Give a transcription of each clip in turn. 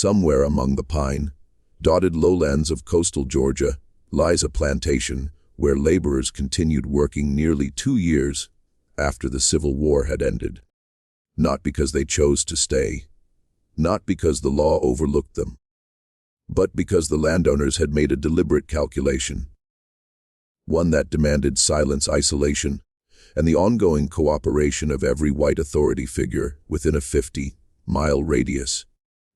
Somewhere among the pine-dotted lowlands of coastal Georgia lies a plantation where laborers continued working nearly 2 years after the Civil War had ended. Not because they chose to stay, not because the law overlooked them, but because the landowners had made a deliberate calculation, one that demanded silence, isolation, and the ongoing cooperation of every white authority figure within a 50-mile radius.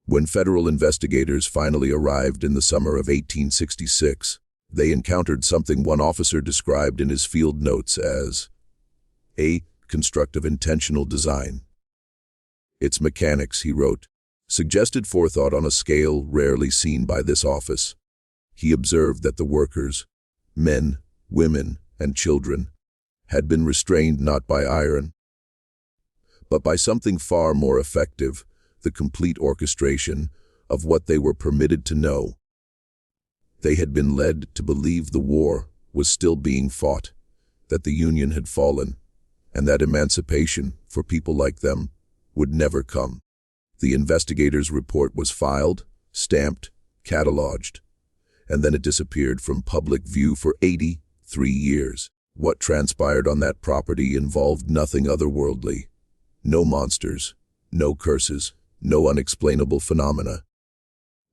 When federal investigators finally arrived in the summer of 1866, they encountered something one officer described in his field notes as a constructive intentional design. Its mechanics, he wrote, suggested forethought on a scale rarely seen by this office. He observed that the workers, men, women, and children, had been restrained not by iron, but by something far more effective, the complete orchestration of what they were permitted to know. They had been led to believe the war was still being fought, that the Union had fallen, and that emancipation for people like them would never come. The investigators' report was filed, stamped, cataloged, and then it disappeared from public view for 83 years. What transpired on that property involved nothing otherworldly. No monsters, no curses, no unexplainable phenomena.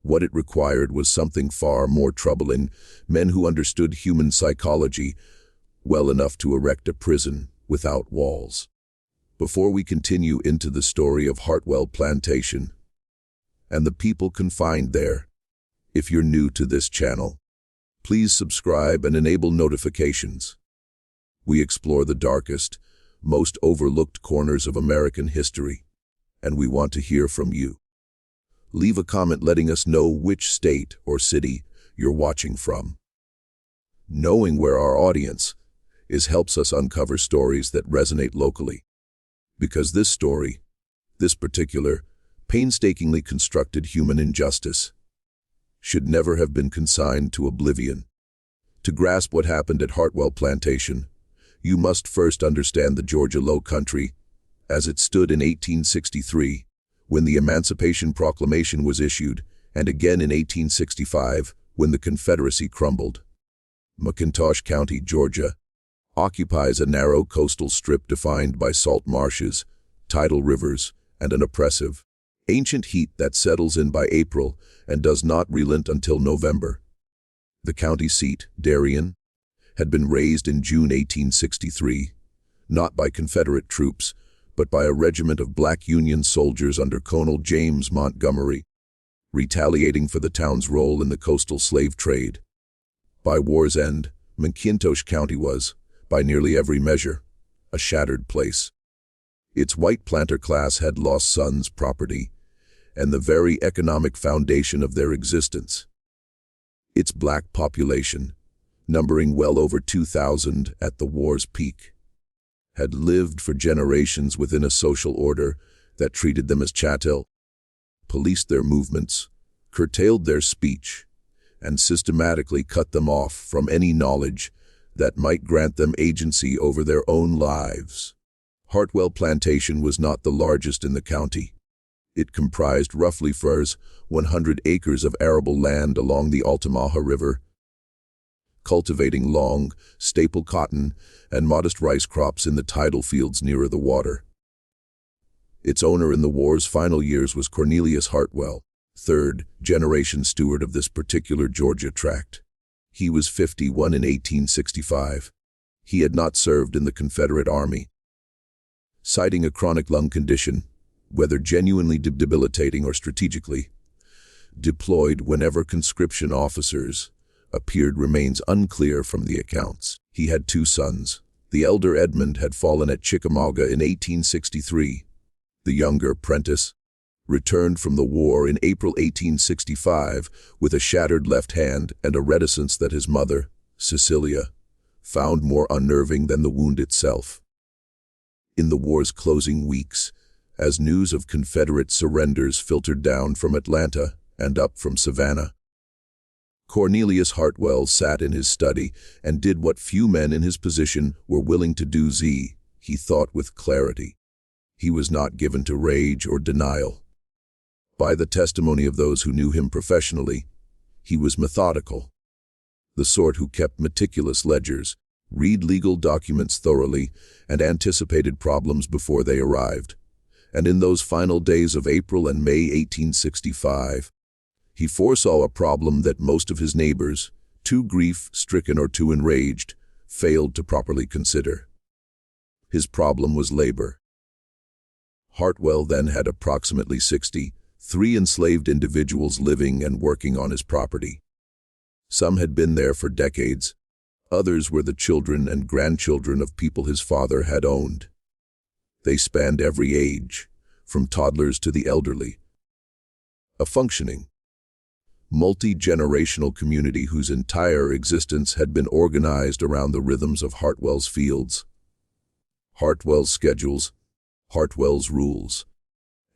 What it required was something far more troubling, men who understood human psychology well enough to erect a prison without walls. Before we continue into the story of Hartwell Plantation and the people confined there, if you're new to this channel, please subscribe and enable notifications. We explore the darkest, most overlooked corners of American history, and we want to hear from you. Leave a comment letting us know which state or city you're watching from. Knowing where our audience is helps us uncover stories that resonate locally. Because this story, this particular, painstakingly constructed human injustice, should never have been consigned to oblivion. To grasp what happened at Hartwell Plantation, you must first understand the Georgia Low Country as it stood in 1863, when the Emancipation Proclamation was issued, and again in 1865, when the Confederacy crumbled. McIntosh County, Georgia, occupies a narrow coastal strip defined by salt marshes, tidal rivers, and an oppressive, ancient heat that settles in by April and does not relent until November. The county seat, Darien, had been razed in June 1863, not by Confederate troops, but by a regiment of black Union soldiers under Colonel James Montgomery, retaliating for the town's role in the coastal slave trade. By war's end, McIntosh County was, by nearly every measure, a shattered place. Its white planter class had lost sons, property, and the very economic foundation of their existence. Its black population, numbering well over 2,000 at the war's peak, had lived for generations within a social order that treated them as chattel, policed their movements, curtailed their speech, and systematically cut them off from any knowledge that might grant them agency over their own lives. Hartwell Plantation was not the largest in the county. It comprised roughly 100 acres of arable land along the Altamaha River, cultivating long, staple cotton and modest rice crops in the tidal fields nearer the water. Its owner in the war's final years was Cornelius Hartwell, third-generation steward of this particular Georgia tract. He was 51 in 1865. He had not served in the Confederate Army. Citing a chronic lung condition, whether genuinely debilitating or strategically deployed whenever conscription officers appeared remains unclear from the accounts. He had 2 sons. The elder Edmund had fallen at Chickamauga in 1863. The younger, Prentice, returned from the war in April 1865 with a shattered left hand and a reticence that his mother, Cecilia, found more unnerving than the wound itself. In the war's closing weeks, as news of Confederate surrenders filtered down from Atlanta and up from Savannah, Cornelius Hartwell sat in his study and did what few men in his position were willing to do. He thought with clarity. He was not given to rage or denial. By the testimony of those who knew him professionally, he was methodical, the sort who kept meticulous ledgers, read legal documents thoroughly, and anticipated problems before they arrived. And in those final days of April and May 1865, he foresaw a problem that most of his neighbors, too grief-stricken or too enraged, failed to properly consider. His problem was labor. Hartwell then had approximately 63 enslaved individuals living and working on his property. Some had been there for decades. Others were the children and grandchildren of people his father had owned. They spanned every age, from toddlers to the elderly. A functioning, multi-generational community whose entire existence had been organized around the rhythms of Hartwell's fields, Hartwell's schedules, Hartwell's rules.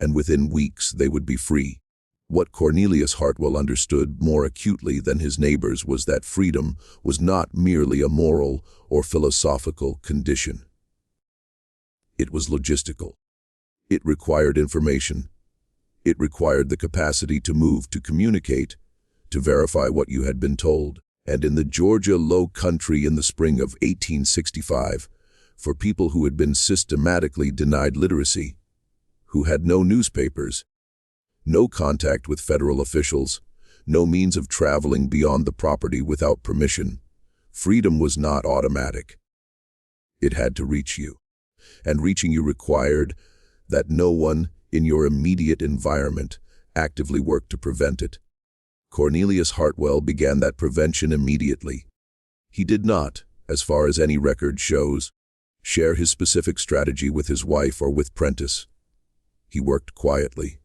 And within weeks they would be free. What Cornelius Hartwell understood more acutely than his neighbors was that freedom was not merely a moral or philosophical condition. It was logistical. It required information. It required the capacity to move, to communicate, to verify what you had been told. And in the Georgia Low Country in the spring of 1865, for people who had been systematically denied literacy, who had no newspapers, no contact with federal officials, no means of traveling beyond the property without permission, freedom was not automatic. It had to reach you, and reaching you required that no one in your immediate environment actively worked to prevent it. Cornelius Hartwell began that prevention immediately. He did not, as far as any record shows, share his specific strategy with his wife or with Prentice. He worked quietly.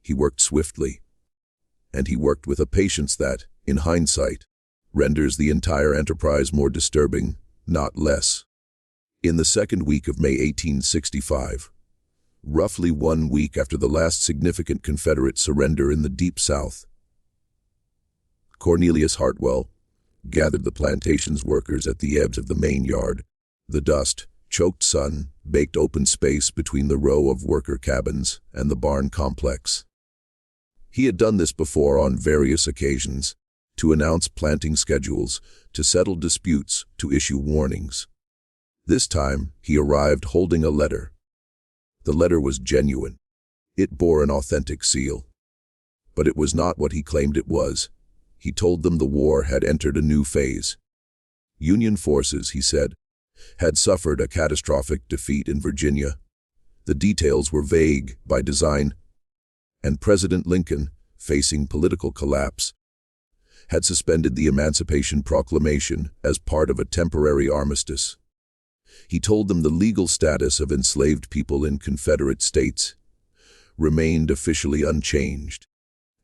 He worked swiftly. And he worked with a patience that, in hindsight, renders the entire enterprise more disturbing, not less. In the second week of May 1865, roughly 1 week after the last significant Confederate surrender in the Deep South, Cornelius Hartwell gathered the plantation's workers at the eaves of the main yard. The dust, choked sun, baked open space between the row of worker cabins and the barn complex. He had done this before on various occasions, to announce planting schedules, to settle disputes, to issue warnings. This time, he arrived holding a letter. The letter was genuine. It bore an authentic seal. But it was not what he claimed it was. He told them the war had entered a new phase. Union forces, he said, had suffered a catastrophic defeat in Virginia. The details were vague by design, and President Lincoln, facing political collapse, had suspended the Emancipation Proclamation as part of a temporary armistice. He told them the legal status of enslaved people in Confederate states remained officially unchanged.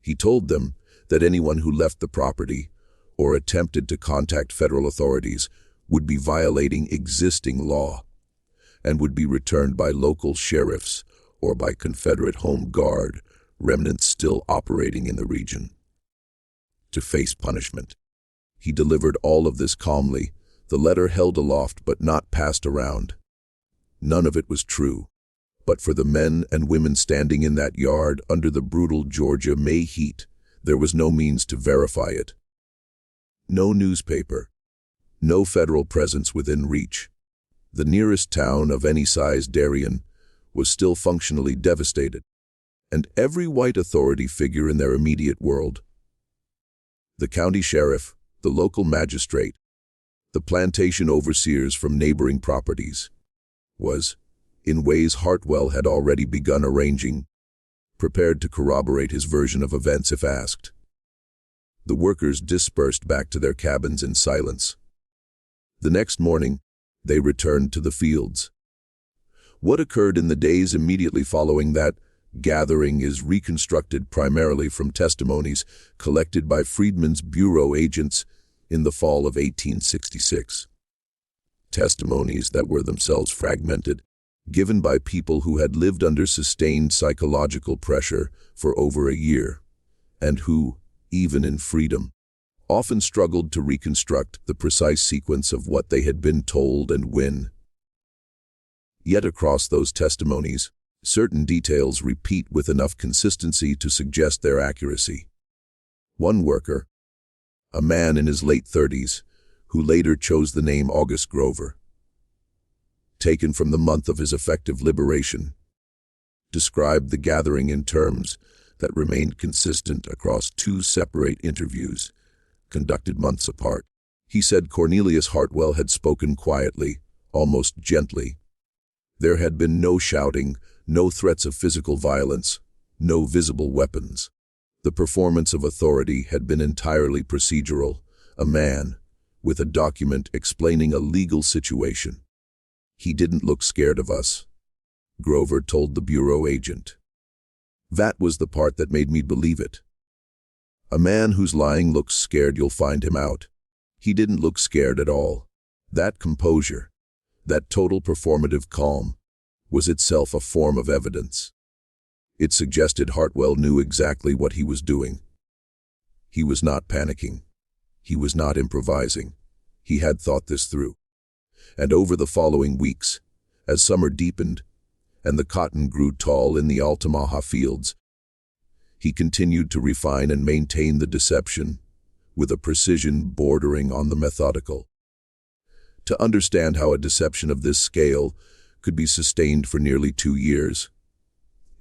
He told them that anyone who left the property or attempted to contact federal authorities would be violating existing law and would be returned by local sheriffs or by Confederate Home Guard, remnants still operating in the region, to face punishment. He delivered all of this calmly, the letter held aloft but not passed around. None of it was true, but for the men and women standing in that yard under the brutal Georgia May heat, there was no means to verify it. No newspaper, no federal presence within reach. The nearest town of any size, Darien, was still functionally devastated, and every white authority figure in their immediate world, the county sheriff, the local magistrate, the plantation overseers from neighboring properties, was, in ways Hartwell had already begun arranging, prepared to corroborate his version of events if asked. The workers dispersed back to their cabins in silence. The next morning, they returned to the fields. What occurred in the days immediately following that gathering is reconstructed primarily from testimonies collected by Freedmen's Bureau agents in the fall of 1866. Testimonies that were themselves fragmented, given by people who had lived under sustained psychological pressure for over a year, and who, even in freedom, often struggled to reconstruct the precise sequence of what they had been told and when. Yet across those testimonies, Certain details repeat with enough consistency to suggest their accuracy. One worker, a man in his late 30s, who later chose the name August Grover, taken from the month of his effective liberation, described the gathering in terms that remained consistent across two separate interviews, conducted months apart. He said Cornelius Hartwell had spoken quietly, almost gently. There had been no shouting, no threats of physical violence, no visible weapons. The performance of authority had been entirely procedural, a man, with a document explaining a legal situation. He didn't look scared of us, Grover told the bureau agent. That was the part that made me believe it. A man who's lying looks scared, you'll find him out. He didn't look scared at all. That composure, that total performative calm, was itself a form of evidence. It suggested Hartwell knew exactly what he was doing. He was not panicking. He was not improvising. He had thought this through. And over the following weeks, as summer deepened and the cotton grew tall in the Altamaha fields, he continued to refine and maintain the deception with a precision bordering on the methodical. To understand how a deception of this scale could be sustained for nearly 2 years,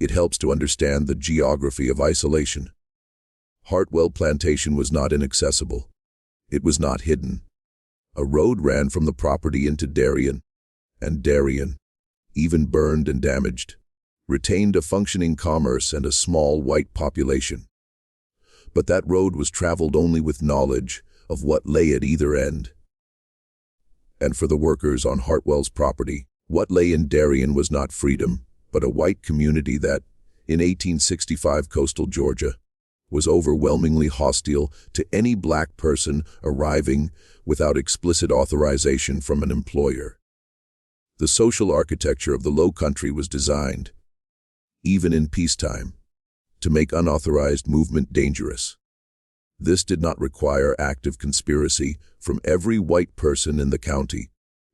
it helps to understand the geography of isolation. Hartwell Plantation was not inaccessible. It was not hidden. A road ran from the property into Darien, and Darien, even burned and damaged, retained a functioning commerce and a small white population. But that road was traveled only with knowledge of what lay at either end. And for the workers on Hartwell's property, what lay in Darien was not freedom, but a white community that, in 1865 coastal Georgia, was overwhelmingly hostile to any black person arriving without explicit authorization from an employer. The social architecture of the Low Country was designed, even in peacetime, to make unauthorized movement dangerous. This did not require active conspiracy from every white person in the county.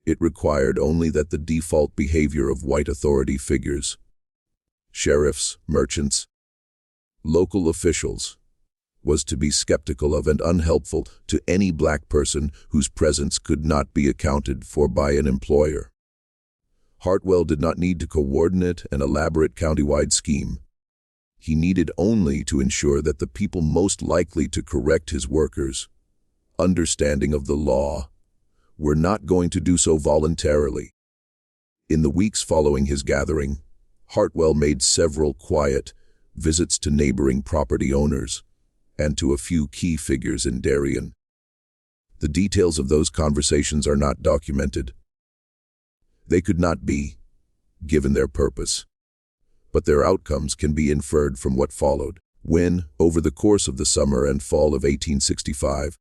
It required only that the default behavior of white authority figures, sheriffs, merchants, local officials, was to be skeptical of and unhelpful to any black person whose presence could not be accounted for by an employer. Hartwell did not need to coordinate an elaborate countywide scheme. He needed only to ensure that the people most likely to correct his workers, understanding of the law, were not going to do so voluntarily. In the weeks following his gathering, Hartwell made several quiet visits to neighboring property owners and to a few key figures in Darien. The details of those conversations are not documented. They could not be, given their purpose, but their outcomes can be inferred from what followed. When, over the course of the summer and fall of 1865,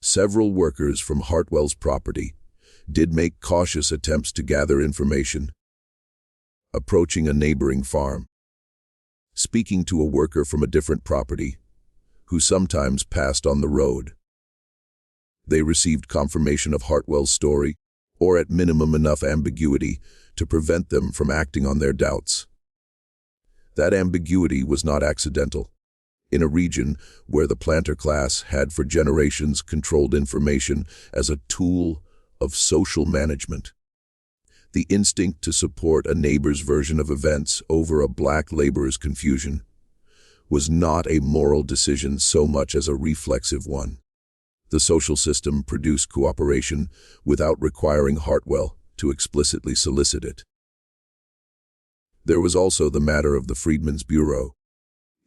several workers from Hartwell's property did make cautious attempts to gather information, approaching a neighboring farm, speaking to a worker from a different property, who sometimes passed on the road. They received confirmation of Hartwell's story, or at minimum enough ambiguity to prevent them from acting on their doubts. That ambiguity was not accidental. In a region where the planter class had for generations controlled information as a tool of social management, the instinct to support a neighbor's version of events over a black laborer's confusion was not a moral decision so much as a reflexive one. The social system produced cooperation without requiring Hartwell to explicitly solicit it. There was also the matter of the Freedmen's Bureau.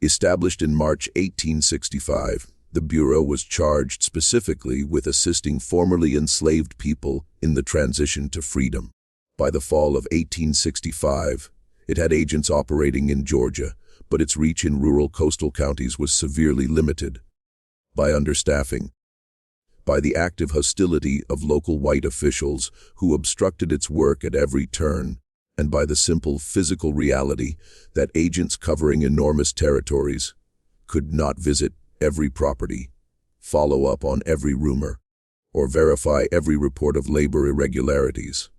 Established in March 1865, the Bureau was charged specifically with assisting formerly enslaved people in the transition to freedom. By the fall of 1865, it had agents operating in Georgia, but its reach in rural coastal counties was severely limited by understaffing, by the active hostility of local white officials who obstructed its work at every turn, and by the simple physical reality that agents covering enormous territories could not visit every property, follow up on every rumor, or verify every report of labor irregularities.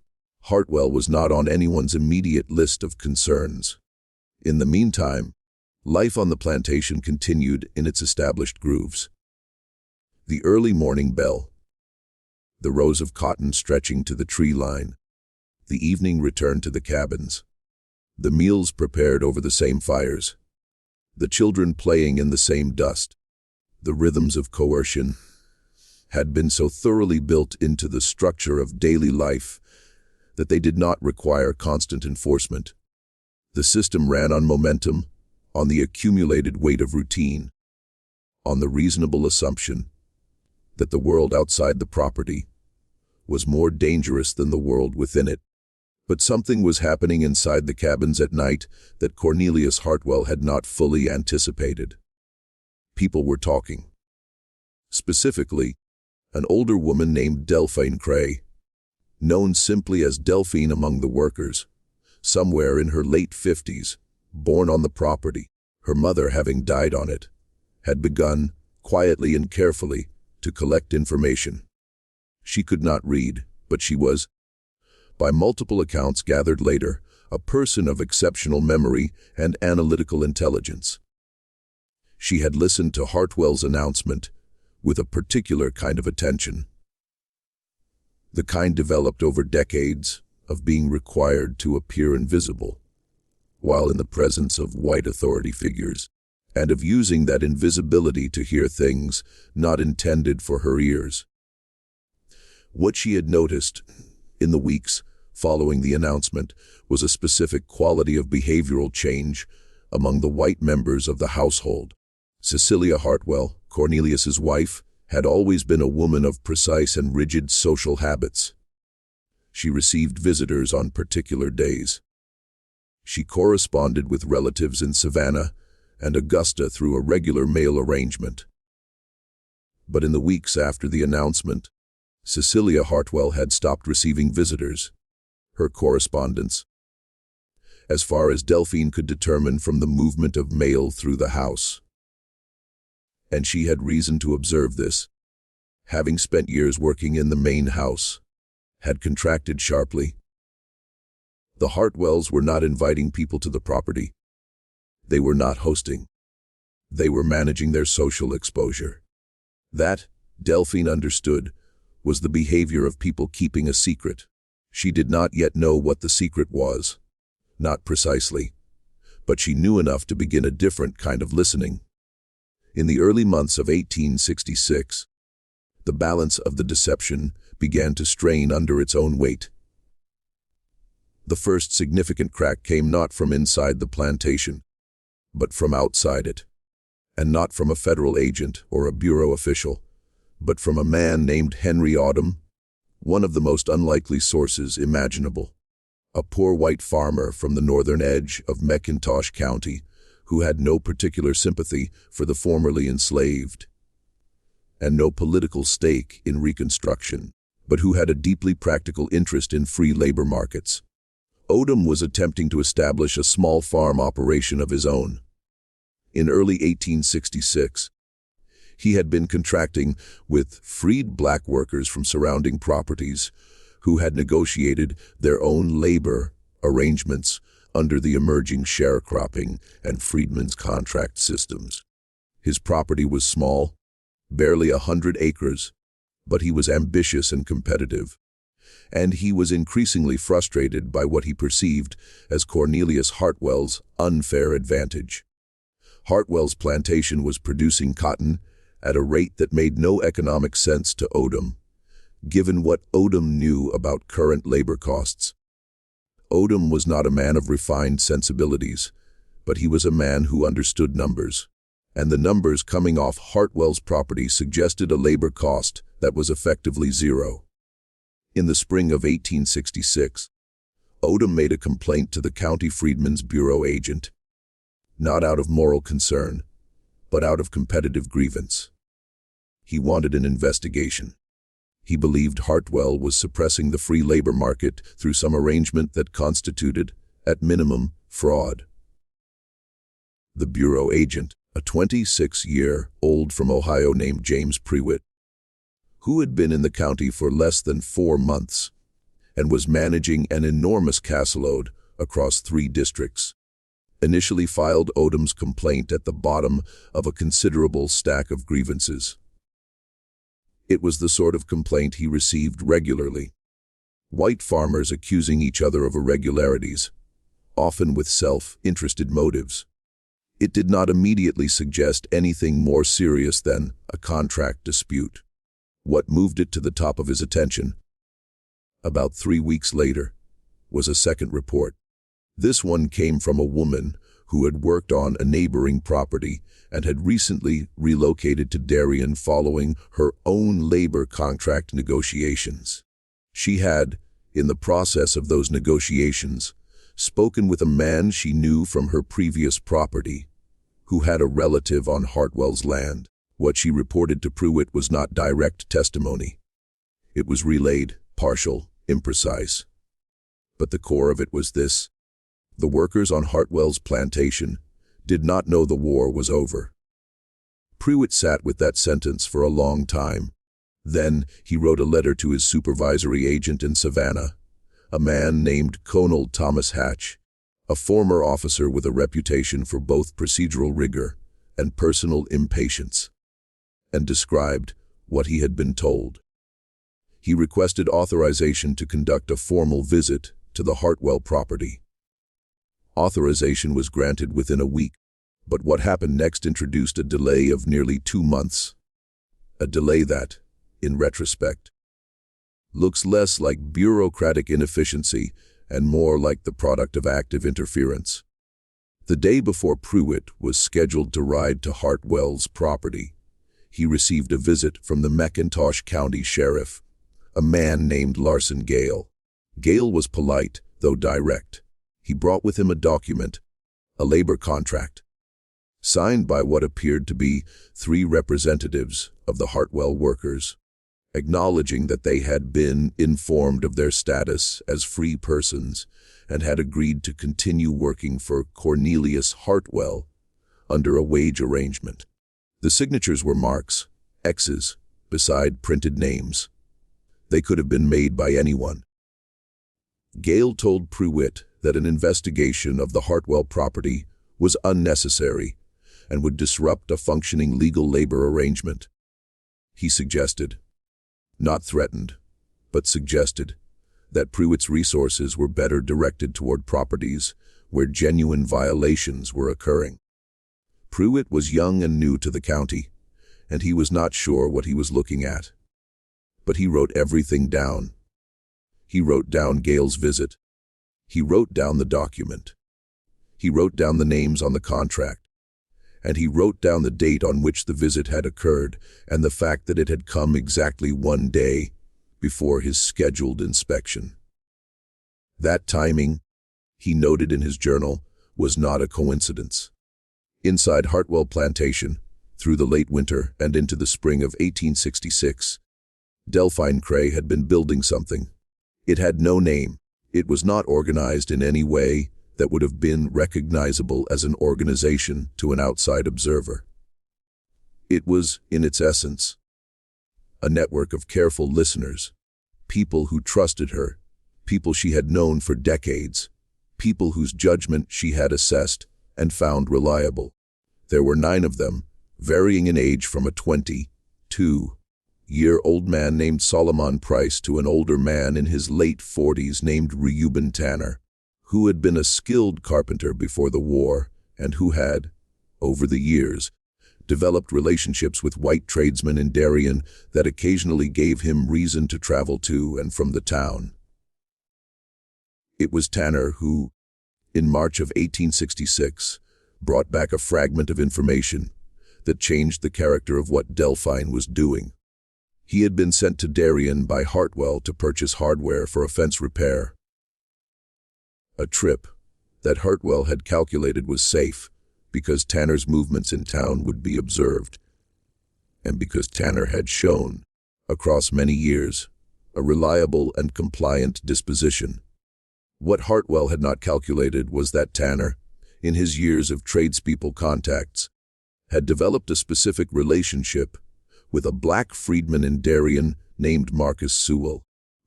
Hartwell was not on anyone's immediate list of concerns. In the meantime, life on the plantation continued in its established grooves. The early morning bell, the rows of cotton stretching to the tree line, the evening return to the cabins, the meals prepared over the same fires, the children playing in the same dust, the rhythms of coercion, had been so thoroughly built into the structure of daily life that they did not require constant enforcement. The system ran on momentum, on the accumulated weight of routine, on the reasonable assumption that the world outside the property was more dangerous than the world within it. But something was happening inside the cabins at night that Cornelius Hartwell had not fully anticipated. People were talking. Specifically, an older woman named Delphine Cray, known simply as Delphine among the workers, somewhere in her late 50s, born on the property, her mother having died on it, had begun, quietly and carefully, to collect information. She could not read, but she was, by multiple accounts gathered later, a person of exceptional memory and analytical intelligence. She had listened to Hartwell's announcement with a particular kind of attention. The kind developed over decades of being required to appear invisible, while in the presence of white authority figures, and of using that invisibility to hear things not intended for her ears. What she had noticed in the weeks following the announcement was a specific quality of behavioral change among the white members of the household. Cecilia Hartwell, Cornelius's wife, had always been a woman of precise and rigid social habits. She received visitors on particular days. She corresponded with relatives in Savannah and Augusta through a regular mail arrangement. But in the weeks after the announcement, Cecilia Hartwell had stopped receiving visitors, her correspondence, as far as Delphine could determine from the movement of mail through the house. And she had reason to observe this, having spent years working in the main house, had contracted sharply. The Hartwells were not inviting people to the property. They were not hosting. They were managing their social exposure. That, Delphine understood, was the behavior of people keeping a secret. She did not yet know what the secret was, not precisely, but she knew enough to begin a different kind of listening. In the early months of 1866, the balance of the deception began to strain under its own weight. The first significant crack came not from inside the plantation, but from outside it, and not from a federal agent or a bureau official, but from a man named Henry Autumn, one of the most unlikely sources imaginable, a poor white farmer from the northern edge of McIntosh County who had no particular sympathy for the formerly enslaved, and no political stake in Reconstruction, but who had a deeply practical interest in free labor markets. Odom was attempting to establish a small farm operation of his own. In early 1866, he had been contracting with freed black workers from surrounding properties who had negotiated their own labor arrangements under the emerging sharecropping and freedmen's contract systems. His property was small, barely 100 acres, but he was ambitious and competitive, and he was increasingly frustrated by what he perceived as Cornelius Hartwell's unfair advantage. Hartwell's plantation was producing cotton at a rate that made no economic sense to Odom, given what Odom knew about current labor costs. Odom was not a man of refined sensibilities, but he was a man who understood numbers, and the numbers coming off Hartwell's property suggested a labor cost that was effectively zero. In the spring of 1866, Odom made a complaint to the County Freedmen's Bureau agent, not out of moral concern, but out of competitive grievance. He wanted an investigation. He believed Hartwell was suppressing the free labor market through some arrangement that constituted, at minimum, fraud. The bureau agent, a 26-year-old from Ohio named James Prewitt, who had been in the county for less than 4 months, and was managing an enormous caseload across 3 districts. Initially filed Odom's complaint at the bottom of a considerable stack of grievances. It was the sort of complaint he received regularly. White farmers accusing each other of irregularities, often with self-interested motives. It did not immediately suggest anything more serious than a contract dispute. What moved it to the top of his attention, about 3 weeks later, was a second report. This one came from a woman who had worked on a neighboring property and had recently relocated to Darien following her own labor contract negotiations. She had, in the process of those negotiations, spoken with a man she knew from her previous property, who had a relative on Hartwell's land. What she reported to Pruitt was not direct testimony. It was relayed, partial, imprecise. But the core of it was this: the workers on Hartwell's plantation did not know the war was over. Pruitt sat with that sentence for a long time. Then he wrote a letter to his supervisory agent in Savannah, a man named Colonel Thomas Hatch, a former officer with a reputation for both procedural rigor and personal impatience, and described what he had been told. He requested authorization to conduct a formal visit to the Hartwell property. Authorization was granted within a week, but what happened next introduced a delay of nearly 2 months. A delay that, in retrospect, looks less like bureaucratic inefficiency and more like the product of active interference. The day before Pruitt was scheduled to ride to Hartwell's property, he received a visit from the McIntosh County Sheriff, a man named Larson Gale. Gale was polite, though direct. He brought with him a document, a labor contract, signed by what appeared to be 3 representatives of the Hartwell workers, acknowledging that they had been informed of their status as free persons and had agreed to continue working for Cornelius Hartwell under a wage arrangement. The signatures were marks, X's, beside printed names. They could have been made by anyone. Gale told Pruitt that an investigation of the Hartwell property was unnecessary and would disrupt a functioning legal labor arrangement. He suggested, not threatened, but suggested, that Pruitt's resources were better directed toward properties where genuine violations were occurring. Pruitt was young and new to the county, and he was not sure what he was looking at. But he wrote everything down. He wrote down Gale's visit. He wrote down the document. He wrote down the names on the contract. And he wrote down the date on which the visit had occurred and the fact that it had come exactly 1 day before his scheduled inspection. That timing, he noted in his journal, was not a coincidence. Inside Hartwell Plantation, through the late winter and into the spring of 1866, Delphine Cray had been building something. It had no name. It was not organized in any way that would have been recognizable as an organization to an outside observer. It was, in its essence, a network of careful listeners, people who trusted her, people she had known for decades, people whose judgment she had assessed and found reliable. There were 9 of them, varying in age from a 22-year-old man named Solomon Price to an older man in his late 40s named Reuben Tanner, who had been a skilled carpenter before the war and who had, over the years, developed relationships with white tradesmen in Darien that occasionally gave him reason to travel to and from the town. It was Tanner who, in March of 1866, brought back a fragment of information that changed the character of what Delphine was doing. He had been sent to Darien by Hartwell to purchase hardware for a fence repair. A trip that Hartwell had calculated was safe because Tanner's movements in town would be observed, and because Tanner had shown, across many years, a reliable and compliant disposition. What Hartwell had not calculated was that Tanner, in his years of tradespeople contacts, had developed a specific relationship with a black freedman in Darien named Marcus Sewell,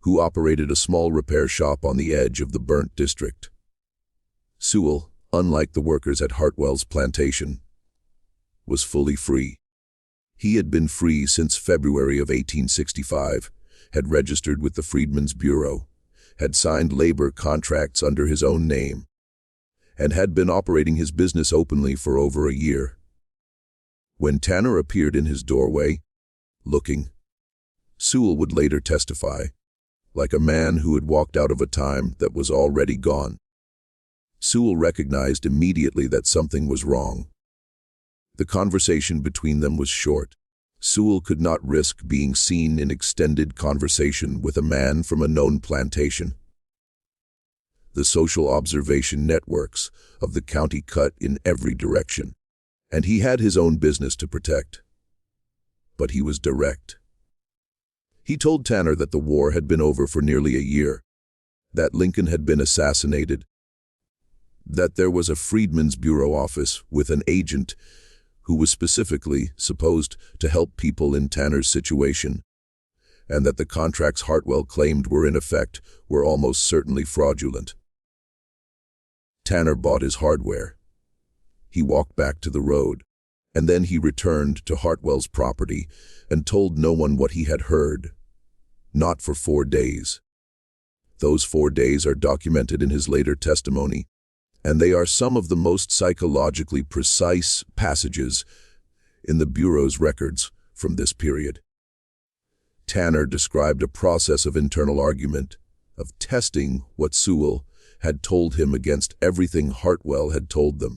who operated a small repair shop on the edge of the burnt district. Sewell, unlike the workers at Hartwell's plantation, was fully free. He had been free since February of 1865, had registered with the Freedmen's Bureau, had signed labor contracts under his own name, and had been operating his business openly for over a year. When Tanner appeared in his doorway, looking, Sewell would later testify, like a man who had walked out of a time that was already gone. Sewell recognized immediately that something was wrong. The conversation between them was short. Sewell could not risk being seen in extended conversation with a man from a known plantation. The social observation networks of the county cut in every direction, and he had his own business to protect. But he was direct. He told Tanner that the war had been over for nearly a year, that Lincoln had been assassinated, that there was a Freedmen's Bureau office with an agent who was specifically supposed to help people in Tanner's situation, and that the contracts Hartwell claimed were in effect were almost certainly fraudulent. Tanner bought his hardware. He walked back to the road, and then he returned to Hartwell's property and told no one what he had heard. Not for 4 days. Those 4 days are documented in his later testimony, and they are some of the most psychologically precise passages in the Bureau's records from this period. Tanner described a process of internal argument, of testing what Sewell had told him against everything Hartwell had told them,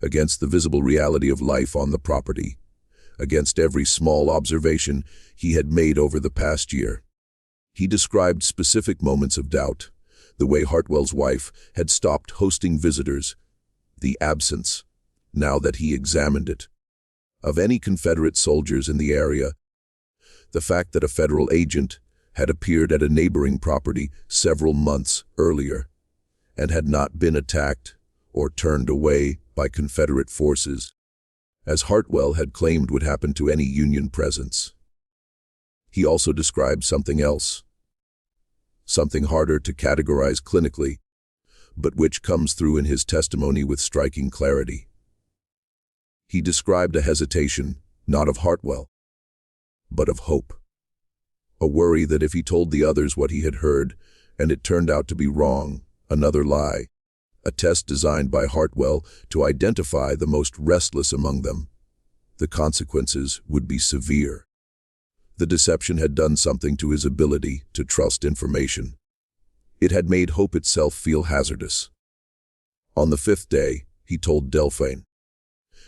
against the visible reality of life on the property, against every small observation he had made over the past year. He described specific moments of doubt, the way Hartwell's wife had stopped hosting visitors, the absence, now that he examined it, of any Confederate soldiers in the area, the fact that a federal agent had appeared at a neighboring property several months earlier and had not been attacked or turned away by Confederate forces, as Hartwell had claimed would happen to any Union presence. He also described something else, something harder to categorize clinically, but which comes through in his testimony with striking clarity. He described a hesitation, not of Hartwell, but of hope. A worry that if he told the others what he had heard, and it turned out to be wrong, another lie, a test designed by Hartwell to identify the most restless among them, the consequences would be severe. The deception had done something to his ability to trust information. It had made hope itself feel hazardous. On the 5th day, he told Delphine.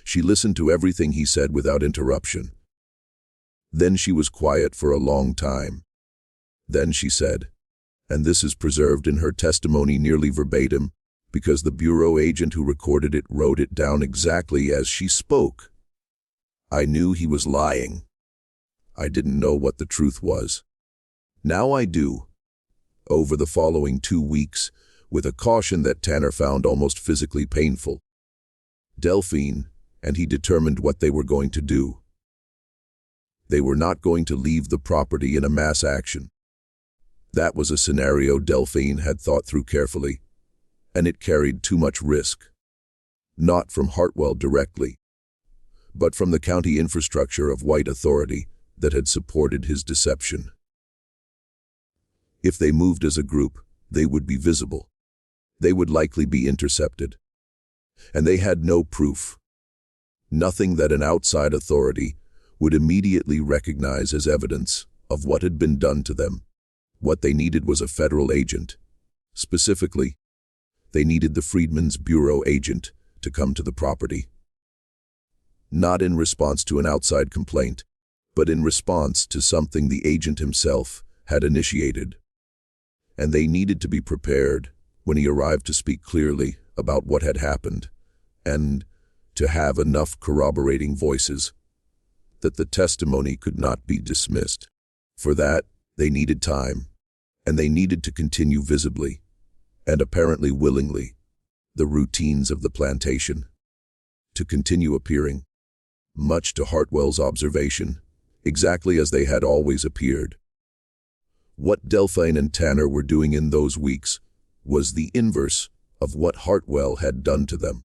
She listened to everything he said without interruption. Then she was quiet for a long time. Then she said, and this is preserved in her testimony nearly verbatim, because the Bureau agent who recorded it wrote it down exactly as she spoke. I knew he was lying. I didn't know what the truth was. Now I do. Over the following 2 weeks, with a caution that Tanner found almost physically painful, Delphine and he determined what they were going to do. They were not going to leave the property in a mass action. That was a scenario Delphine had thought through carefully, and it carried too much risk. Not from Hartwell directly, but from the county infrastructure of white authority that had supported his deception. If they moved as a group, they would be visible. They would likely be intercepted. And they had no proof. Nothing that an outside authority would immediately recognize as evidence of what had been done to them. What they needed was a federal agent. Specifically, they needed the Freedmen's Bureau agent to come to the property. Not in response to an outside complaint, but in response to something the agent himself had initiated. And they needed to be prepared when he arrived to speak clearly about what had happened, and to have enough corroborating voices that the testimony could not be dismissed. For that, they needed time, and they needed to continue visibly, and apparently willingly, the routines of the plantation, to continue appearing, much to Hartwell's observation, exactly as they had always appeared. What Delphine and Tanner were doing in those weeks was the inverse of what Hartwell had done to them.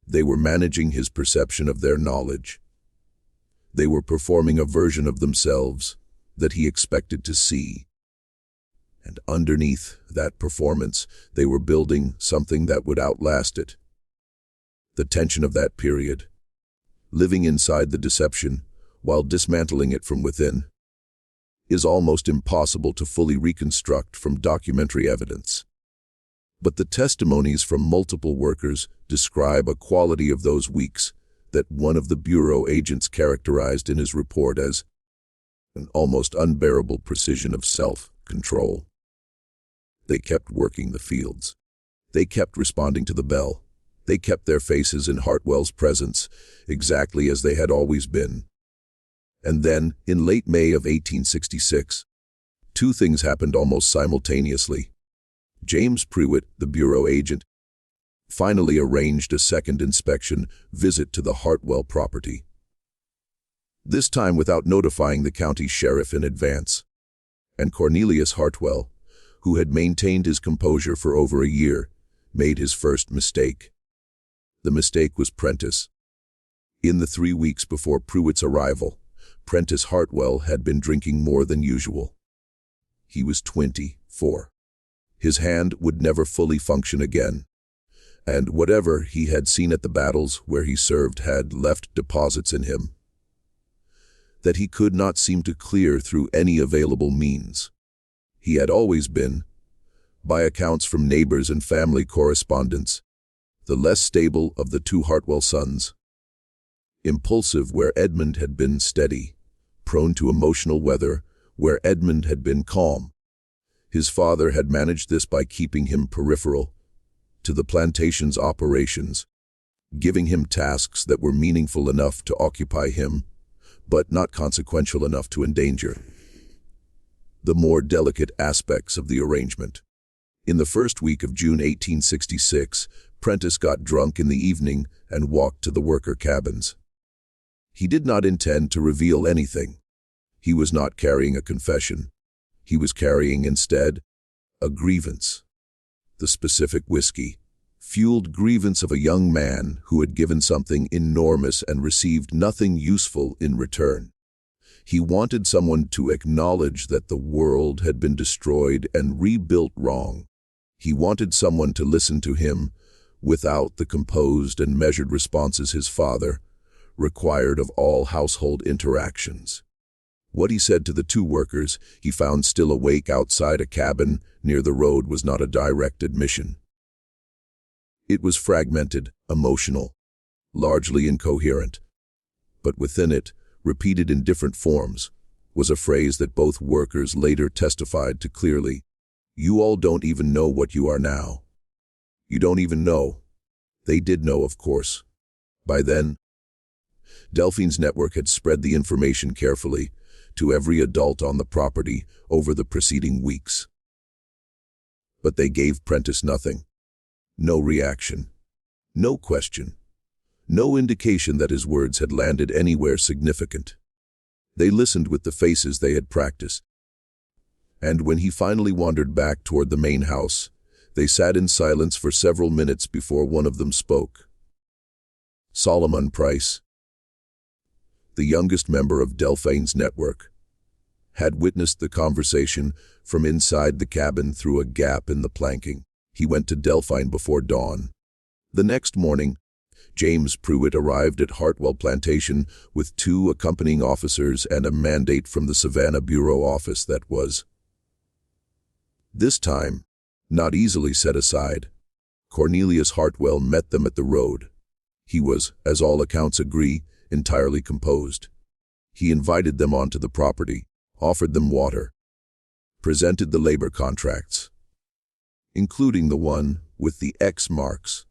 They were managing his perception of their knowledge. They were performing a version of themselves that he expected to see. And underneath that performance, they were building something that would outlast it. The tension of that period, living inside the deception while dismantling it from within, is almost impossible to fully reconstruct from documentary evidence. But the testimonies from multiple workers describe a quality of those weeks that one of the Bureau agents characterized in his report as an almost unbearable precision of self-control. They kept working the fields. They kept responding to the bell. They kept their faces in Hartwell's presence, exactly as they had always been. And then, in late May of 1866, two things happened almost simultaneously. James Pruitt, the Bureau agent, finally arranged a second inspection visit to the Hartwell property. This time without notifying the county sheriff in advance. And Cornelius Hartwell, who had maintained his composure for over a year, made his first mistake. The mistake was Prentice. In the 3 weeks before Pruitt's arrival, Prentice Hartwell had been drinking more than usual. He was 24. His hand would never fully function again, and whatever he had seen at the battles where he served had left deposits in him that he could not seem to clear through any available means. He had always been, by accounts from neighbors and family correspondents, the less stable of the two Hartwell sons. Impulsive where Edmund had been steady, prone to emotional weather where Edmund had been calm. His father had managed this by keeping him peripheral to the plantation's operations, giving him tasks that were meaningful enough to occupy him, but not consequential enough to endanger the more delicate aspects of the arrangement. In the first week of June 1866, Prentice got drunk in the evening and walked to the worker cabins. He did not intend to reveal anything. He was not carrying a confession. He was carrying instead a grievance. The specific whiskey-fueled grievance of a young man who had given something enormous and received nothing useful in return. He wanted someone to acknowledge that the world had been destroyed and rebuilt wrong. He wanted someone to listen to him without the composed and measured responses his father required of all household interactions. What he said to the two workers he found still awake outside a cabin near the road was not a direct admission. It was fragmented, emotional, largely incoherent. But within it, repeated in different forms, was a phrase that both workers later testified to clearly. "You all don't even know what you are now. You don't even know." They did know, of course. By then, Delphine's network had spread the information carefully to every adult on the property over the preceding weeks. But they gave Prentice nothing. No reaction. No question. No indication that his words had landed anywhere significant. They listened with the faces they had practiced. And when he finally wandered back toward the main house, they sat in silence for several minutes before one of them spoke. Solomon Price, the youngest member of Delphine's network, had witnessed the conversation from inside the cabin through a gap in the planking. He went to Delphine before dawn. The next morning, James Pruitt arrived at Hartwell Plantation with 2 accompanying officers and a mandate from the Savannah Bureau office that was, this time, not easily set aside. Cornelius Hartwell met them at the road. He was, as all accounts agree, entirely composed. He invited them onto the property, offered them water, presented the labor contracts, including the one with the X marks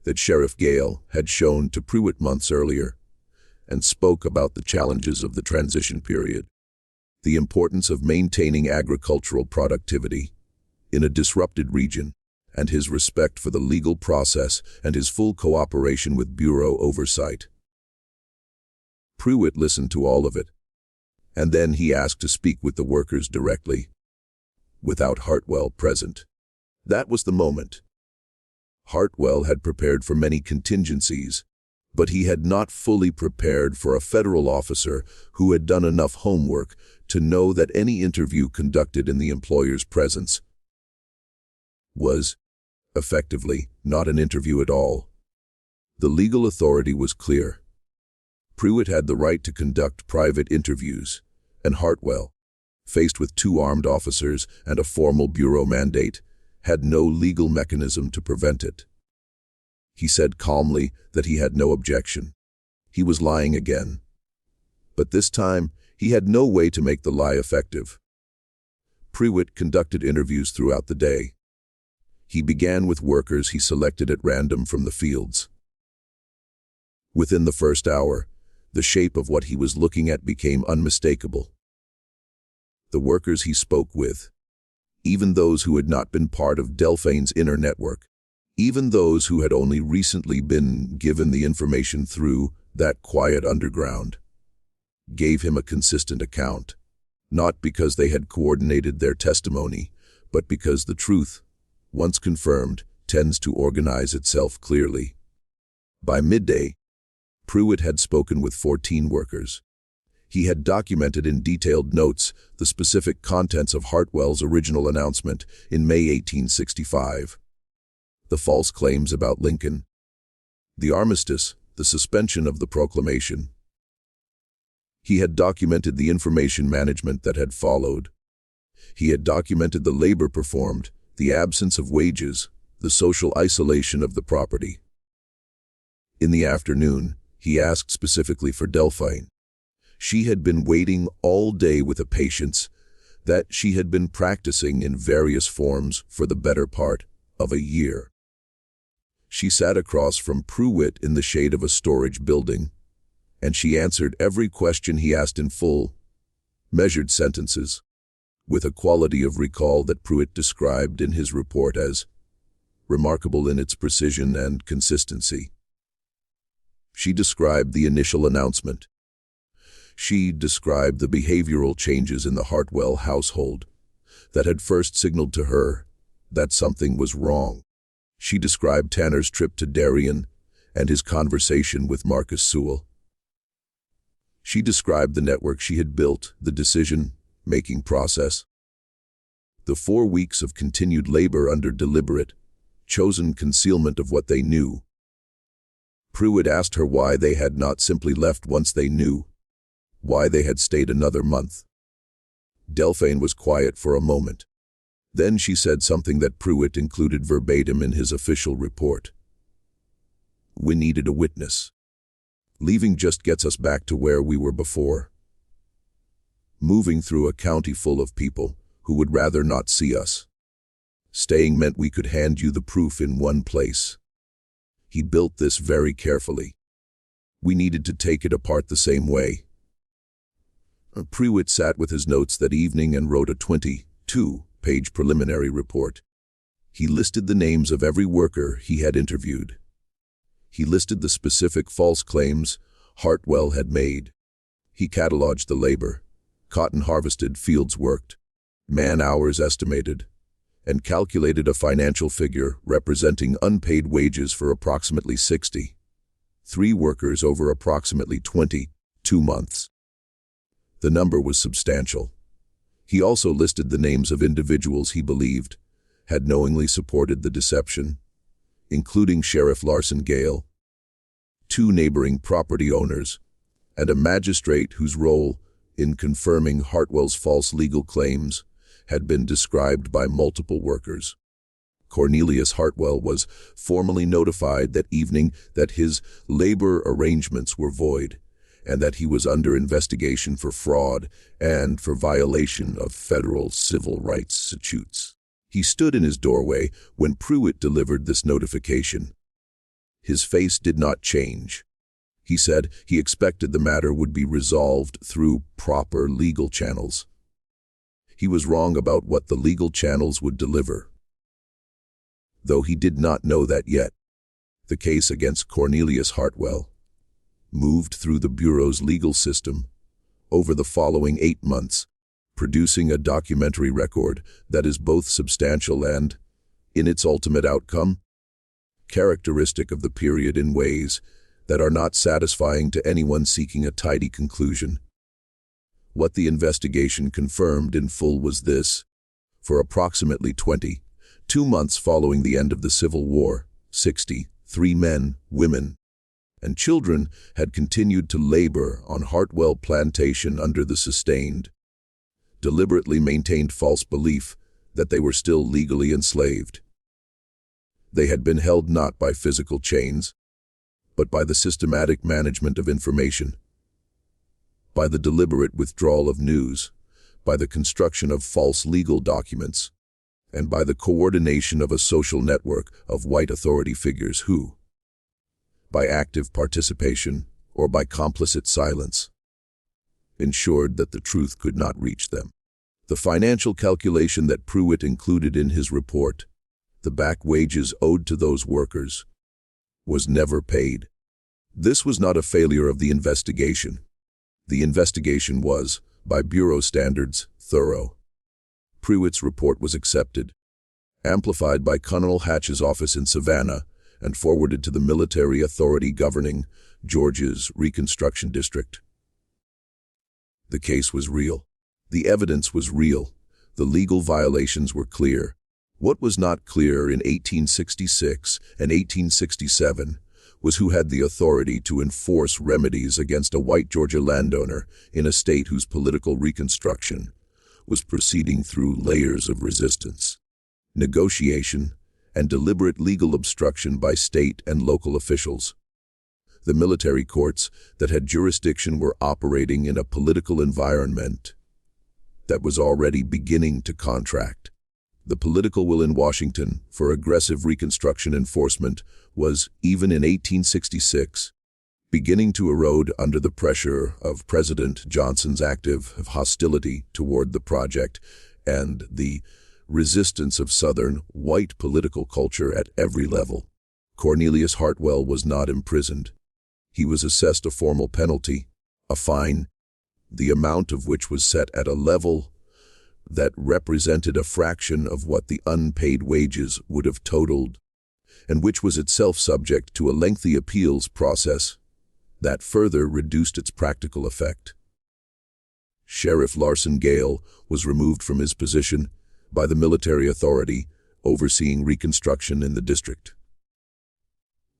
that Sheriff Gale had shown to Pruitt months earlier, and spoke about the challenges of the transition period, the importance of maintaining agricultural productivity in a disrupted region, and his respect for the legal process and his full cooperation with Bureau oversight. Pruitt listened to all of it, and then he asked to speak with the workers directly. without Hartwell present. That was the moment. Hartwell had prepared for many contingencies, but he had not fully prepared for a federal officer who had done enough homework to know that any interview conducted in the employer's presence was, effectively, not an interview at all. The legal authority was clear. Pruitt had the right to conduct private interviews, and Hartwell, faced with 2 armed officers and a formal bureau mandate, had no legal mechanism to prevent it. He said calmly that he had no objection. He was lying again. But this time, he had no way to make the lie effective. Pruitt conducted interviews throughout the day. He began with workers he selected at random from the fields. Within the first hour, the shape of what he was looking at became unmistakable. The workers he spoke with, even those who had not been part of Delphane's inner network, even those who had only recently been given the information through that quiet underground, gave him a consistent account, not because they had coordinated their testimony, but because the truth, once confirmed, tends to organize itself clearly. By midday, Pruitt had spoken with 14 workers. He had documented in detailed notes the specific contents of Hartwell's original announcement in May 1865. The false claims about Lincoln, the armistice, the suspension of the proclamation. He had documented the information management that had followed. He had documented the labor performed, the absence of wages, the social isolation of the property. In the afternoon, he asked specifically for Delphine. She had been waiting all day with a patience that she had been practicing in various forms for the better part of a year. She sat across from Pruitt in the shade of a storage building, and she answered every question he asked in full, measured sentences, with a quality of recall that Pruitt described in his report as remarkable in its precision and consistency. She described the initial announcement. She described the behavioral changes in the Hartwell household that had first signaled to her that something was wrong. She described Tanner's trip to Darien and his conversation with Marcus Sewell. She described the network she had built, the decision-making process, the 4 weeks of continued labor under deliberate, chosen concealment of what they knew. Pruitt asked her why they had not simply left once they knew, why they had stayed another month. Delphine was quiet for a moment. Then she said something that Pruitt included verbatim in his official report. We needed a witness. Leaving just gets us back to where we were before. Moving through a county full of people who would rather not see us. Staying meant we could hand you the proof in one place. He built this very carefully. We needed to take it apart the same way. Pruitt sat with his notes that evening and wrote a 22-page preliminary report. He listed the names of every worker he had interviewed. He listed the specific false claims Hartwell had made. He cataloged the labor, cotton harvested, fields worked, man-hours estimated, and calculated a financial figure representing unpaid wages for approximately 63 workers over approximately 22 months. The number was substantial. He also listed the names of individuals he believed had knowingly supported the deception, including Sheriff Larson Gale, 2 neighboring property owners, and a magistrate whose role in confirming Hartwell's false legal claims had been described by multiple workers. Cornelius Hartwell was formally notified that evening that his labor arrangements were void and that he was under investigation for fraud and for violation of federal civil rights statutes. He stood in his doorway when Pruitt delivered this notification. His face did not change. He said he expected the matter would be resolved through proper legal channels. He was wrong about what the legal channels would deliver. Though he did not know that yet, the case against Cornelius Hartwell moved through the Bureau's legal system over the following 8 months, producing a documentary record that is both substantial and, in its ultimate outcome, characteristic of the period in ways that are not satisfying to anyone seeking a tidy conclusion. What the investigation confirmed in full was this: for approximately 22 months following the end of the Civil War, 63 men, women, and children had continued to labor on Hartwell Plantation under the sustained, deliberately maintained false belief that they were still legally enslaved. They had been held not by physical chains, but by the systematic management of information, by the deliberate withdrawal of news, by the construction of false legal documents, and by the coordination of a social network of white authority figures who, by active participation or by complicit silence, ensured that the truth could not reach them. The financial calculation that Pruitt included in his report, the back wages owed to those workers, was never paid. This was not a failure of the investigation. The investigation was, by Bureau standards, thorough. Pruitt's report was accepted, amplified by Colonel Hatch's office in Savannah, and forwarded to the military authority governing Georgia's Reconstruction District. The case was real. The evidence was real. The legal violations were clear. What was not clear in 1866 and 1867 was who had the authority to enforce remedies against a white Georgia landowner in a state whose political reconstruction was proceeding through layers of resistance, negotiation, and deliberate legal obstruction by state and local officials. The military courts that had jurisdiction were operating in a political environment that was already beginning to contract. The political will in Washington for aggressive Reconstruction enforcement was, even in 1866, beginning to erode under the pressure of President Johnson's active hostility toward the project and the resistance of Southern white political culture at every level. Cornelius Hartwell was not imprisoned. He was assessed a formal penalty, a fine, the amount of which was set at a level that represented a fraction of what the unpaid wages would have totaled, and which was itself subject to a lengthy appeals process that further reduced its practical effect. Sheriff Larson Gale was removed from his position by the military authority overseeing Reconstruction in the district.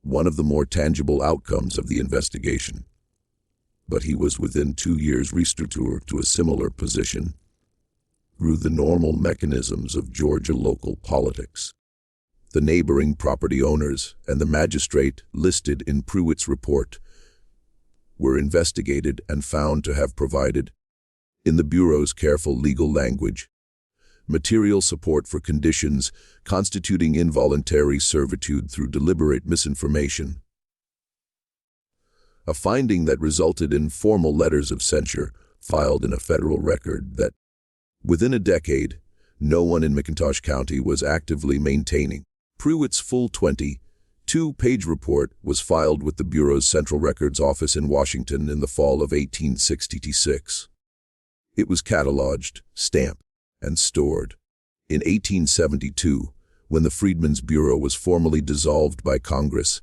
One of the more tangible outcomes of the investigation. But he was within 2 years restored to a similar position through the normal mechanisms of Georgia local politics. The neighboring property owners and the magistrate listed in Pruitt's report were investigated and found to have provided, in the Bureau's careful legal language, material support for conditions constituting involuntary servitude through deliberate misinformation. A finding that resulted in formal letters of censure filed in a federal record that, within a decade, no one in McIntosh County was actively maintaining. Pruitt's full 22-page report was filed with the Bureau's Central Records Office in Washington in the fall of 1866. It was cataloged, stamped, and stored. In 1872, when the Freedmen's Bureau was formally dissolved by Congress,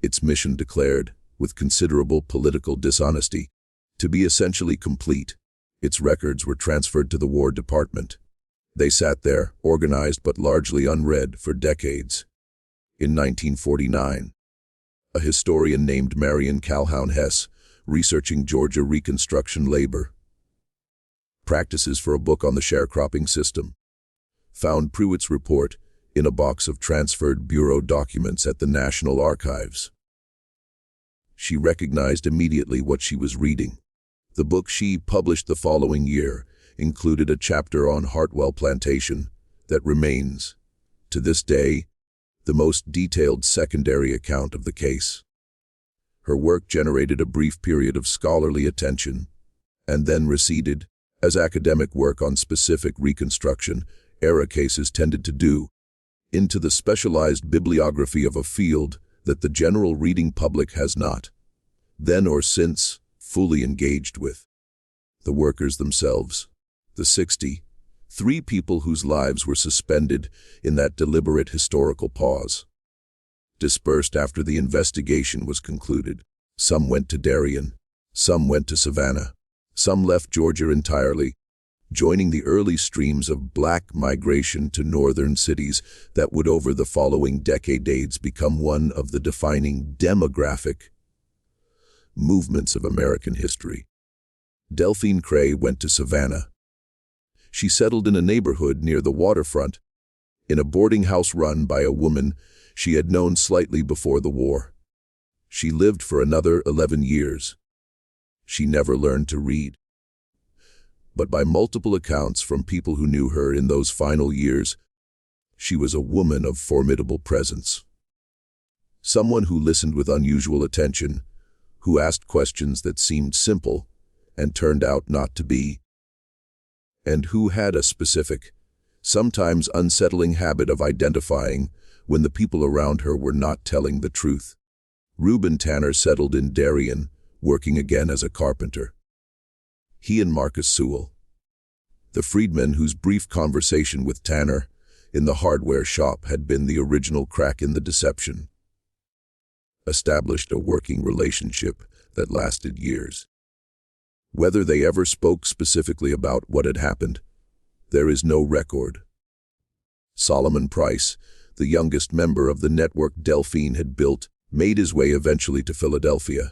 its mission declared, with considerable political dishonesty, to be essentially complete. Its records were transferred to the War Department. They sat there, organized but largely unread, for decades. In 1949, a historian named Marion Calhoun Hess, researching Georgia Reconstruction labor practices for a book on the sharecropping system, found Pruitt's report in a box of transferred Bureau documents at the National Archives. She recognized immediately what she was reading. The book she published the following year included a chapter on Hartwell Plantation that remains, to this day, the most detailed secondary account of the case. Her work generated a brief period of scholarly attention, and then receded, as academic work on specific Reconstruction-era cases tended to do, into the specialized bibliography of a field that the general reading public has not, then or since, fully engaged with. The workers themselves, The 63 people whose lives were suspended in that deliberate historical pause, dispersed after the investigation was concluded. Some went to Darien, some went to Savannah, some left Georgia entirely, joining the early streams of black migration to northern cities that would over the following decades become one of the defining demographic movements of American history. Delphine Cray went to Savannah. She settled in a neighborhood near the waterfront, in a boarding house run by a woman she had known slightly before the war. She lived for another 11 years. She never learned to read. But by multiple accounts from people who knew her in those final years, she was a woman of formidable presence. Someone who listened with unusual attention, who asked questions that seemed simple and turned out not to be, and who had a specific, sometimes unsettling habit of identifying when the people around her were not telling the truth. Reuben Tanner settled in Darien, working again as a carpenter. He and Marcus Sewell, the freedman whose brief conversation with Tanner in the hardware shop had been the original crack in the deception, established a working relationship that lasted years. Whether they ever spoke specifically about what had happened, there is no record. Solomon Price, the youngest member of the network Delphine had built, made his way eventually to Philadelphia.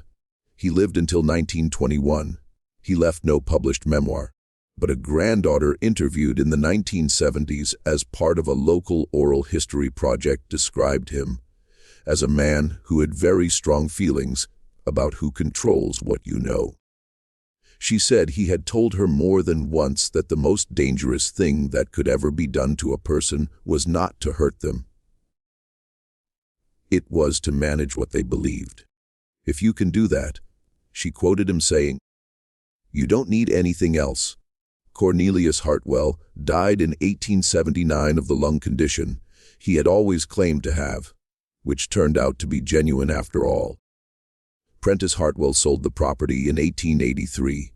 He lived until 1921. He left no published memoir, but a granddaughter interviewed in the 1970s as part of a local oral history project described him as a man who had very strong feelings about who controls what you know. She said he had told her more than once that the most dangerous thing that could ever be done to a person was not to hurt them. It was to manage what they believed. If you can do that, she quoted him saying, "You don't need anything else." Cornelius Hartwell died in 1879 of the lung condition he had always claimed to have, which turned out to be genuine after all. Prentice Hartwell sold the property in 1883.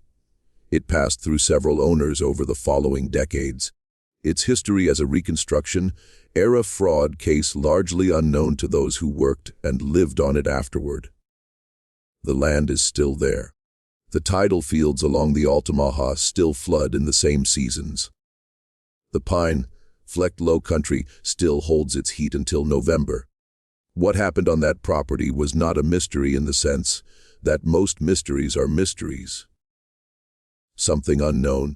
It passed through several owners over the following decades. Its history as a Reconstruction-era fraud case largely unknown to those who worked and lived on it afterward. The land is still there. The tidal fields along the Altamaha still flood in the same seasons. The pine-flecked low country still holds its heat until November. What happened on that property was not a mystery in the sense that most mysteries are mysteries. Something unknown,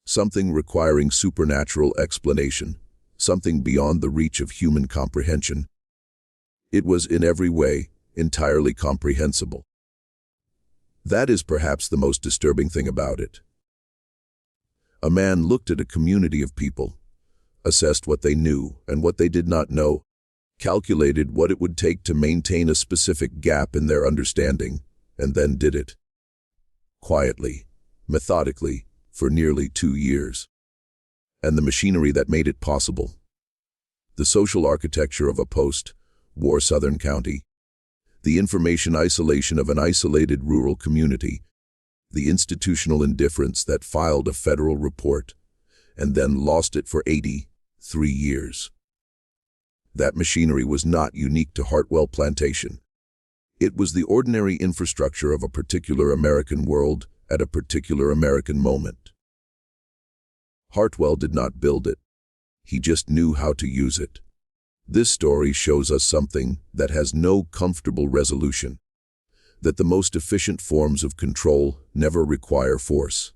something requiring supernatural explanation, something beyond the reach of human comprehension. It was in every way entirely comprehensible. That is perhaps the most disturbing thing about it. A man looked at a community of people, assessed what they knew and what they did not know, calculated what it would take to maintain a specific gap in their understanding, and then did it. Quietly, methodically, for nearly 2 years. And the machinery that made it possible. The social architecture of a post-war Southern county. The information isolation of an isolated rural community. The institutional indifference that filed a federal report and then lost it for 83 years. That machinery was not unique to Hartwell Plantation. It was the ordinary infrastructure of a particular American world at a particular American moment. Hartwell did not build it. He just knew how to use it. This story shows us something that has no comfortable resolution, that the most efficient forms of control never require force.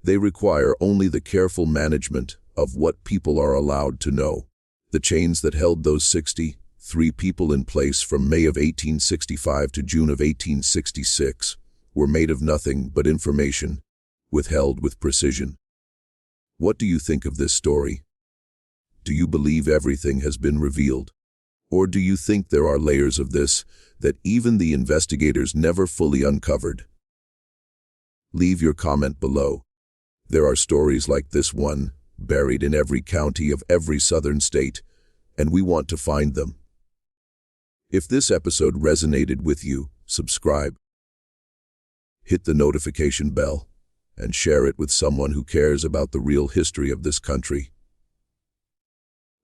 They require only the careful management of what people are allowed to know. The chains that held those 63 people in place from May of 1865 to June of 1866 were made of nothing but information, withheld with precision. What do you think of this story? Do you believe everything has been revealed? Or do you think there are layers of this that even the investigators never fully uncovered? Leave your comment below. There are stories like this one, buried in every county of every southern state, and we want to find them. If this episode resonated with you, subscribe. Hit the notification bell and share it with someone who cares about the real history of this country.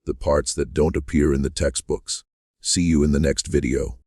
The parts that don't appear in the textbooks. See you in the next video.